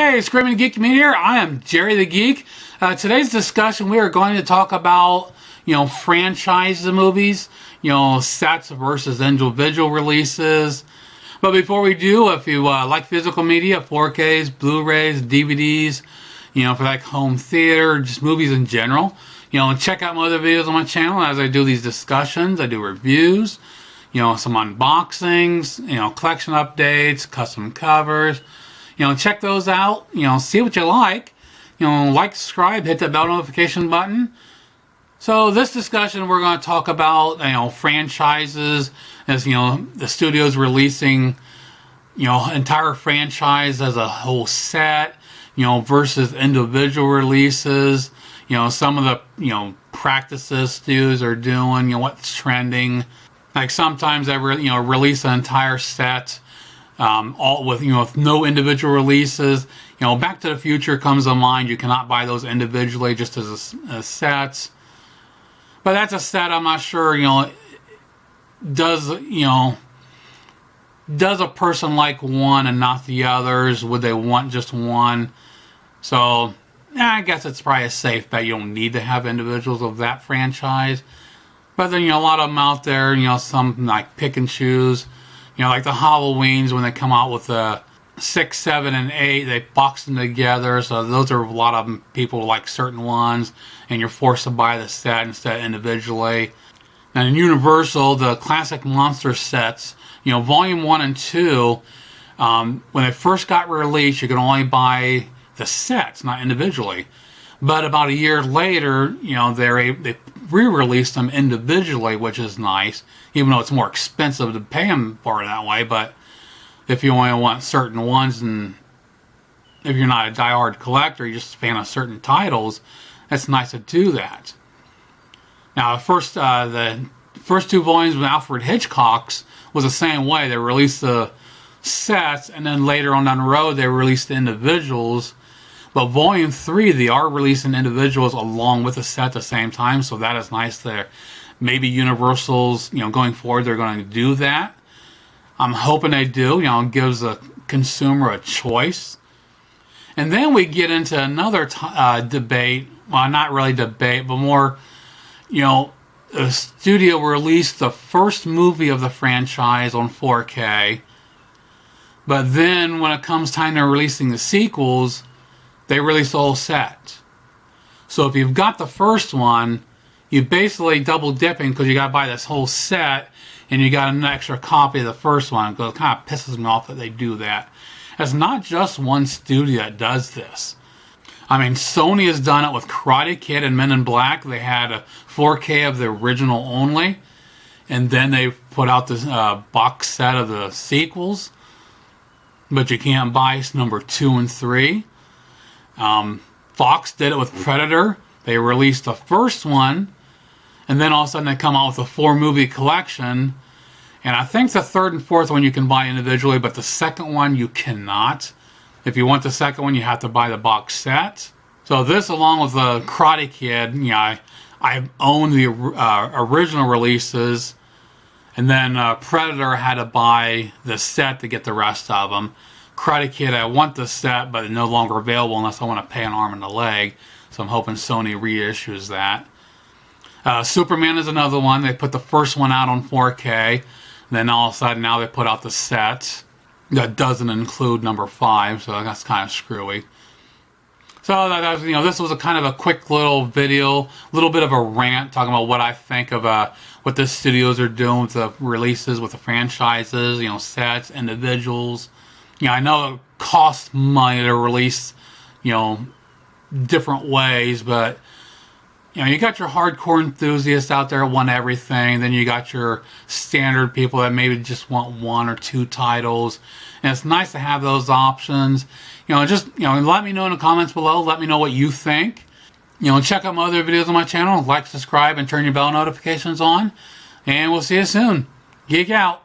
Hey, Screaming Geek Community here. I am Jerry the Geek. Today's discussion, we are going to talk about, franchise movies, sets versus individual releases. But before we do, if you like physical media, 4Ks, Blu-rays, DVDs, for like home theater, just movies in general, check out my other videos on my channel as I do these discussions. I do reviews, some unboxings, collection updates, custom covers. Check those out, see what you like, like, subscribe, hit that bell notification button. So this discussion, we're going to talk about, franchises, as, the studio's releasing, entire franchise as a whole set, versus individual releases, some of the, practices studios are doing, what's trending. Like sometimes they, release an entire set, all with with no individual releases. Back to the Future comes to mind. You cannot buy those individually, just as sets. But that's a set I'm not sure does a person like one and not the others? Would they want just one? So I guess it's probably a safe bet. You don't need to have individuals of that franchise. But then a lot of them out there, some like pick and choose. Like the Halloweens, when they come out with the 6, 7, and 8, they box them together. So those are a lot of them, people like certain ones, and you're forced to buy the set instead individually. And in Universal, the classic monster sets, Volume 1 and 2, when they first got released, you could only buy the sets, not individually. But about a year later, they re-released them individually, which is nice, even though it's more expensive to pay them for it that way. But if you only want certain ones, and if you're not a diehard collector, you're just a fan of certain titles, it's nice to do that. Now, the first two volumes of Alfred Hitchcock's was the same way. They released the sets, and then later on down the road, they released the individuals. But Volume 3, they are releasing individuals along with the set at the same time, so that is nice there. Maybe Universal's, going forward, they're going to do that. I'm hoping they do. It gives the consumer a choice. And then we get into another debate. Well, not really debate, but more, the studio released the first movie of the franchise on 4K. But then when it comes time to releasing the sequels, they release the whole set. So if you've got the first one, you basically double dipping because you got to buy this whole set and you got an extra copy of the first one. Because it kind of pisses me off that they do that. It's not just one studio that does this. I mean, Sony has done it with Karate Kid and Men in Black. They had a 4K of the original only, and then they put out this box set of the sequels. But you can't buy number 2 and 3. Fox did it with Predator. They released the first one, and then all of a sudden they come out with a 4-movie collection. And I think the third and fourth one you can buy individually, but the second one you cannot. If you want the second one, you have to buy the box set. So this, along with the Karate Kid, I own the original releases, and then Predator had to buy the set to get the rest of them. Karate Kid, I want the set, but it's no longer available unless I want to pay an arm and a leg. So I'm hoping Sony reissues that. Superman is another one. They put the first one out on 4K. Then all of a sudden now they put out the set. That doesn't include number 5, so that's kind of screwy. So that was, this was a kind of a quick little video, a little bit of a rant talking about what I think of what the studios are doing with the releases, with the franchises, sets, individuals. I know it costs money to release, different ways, but, you got your hardcore enthusiasts out there that want everything. Then you got your standard people that maybe just want 1 or 2 titles. And it's nice to have those options. Just, let me know in the comments below. Let me know what you think. Check out my other videos on my channel. Like, subscribe, and turn your bell notifications on. And we'll see you soon. Geek out.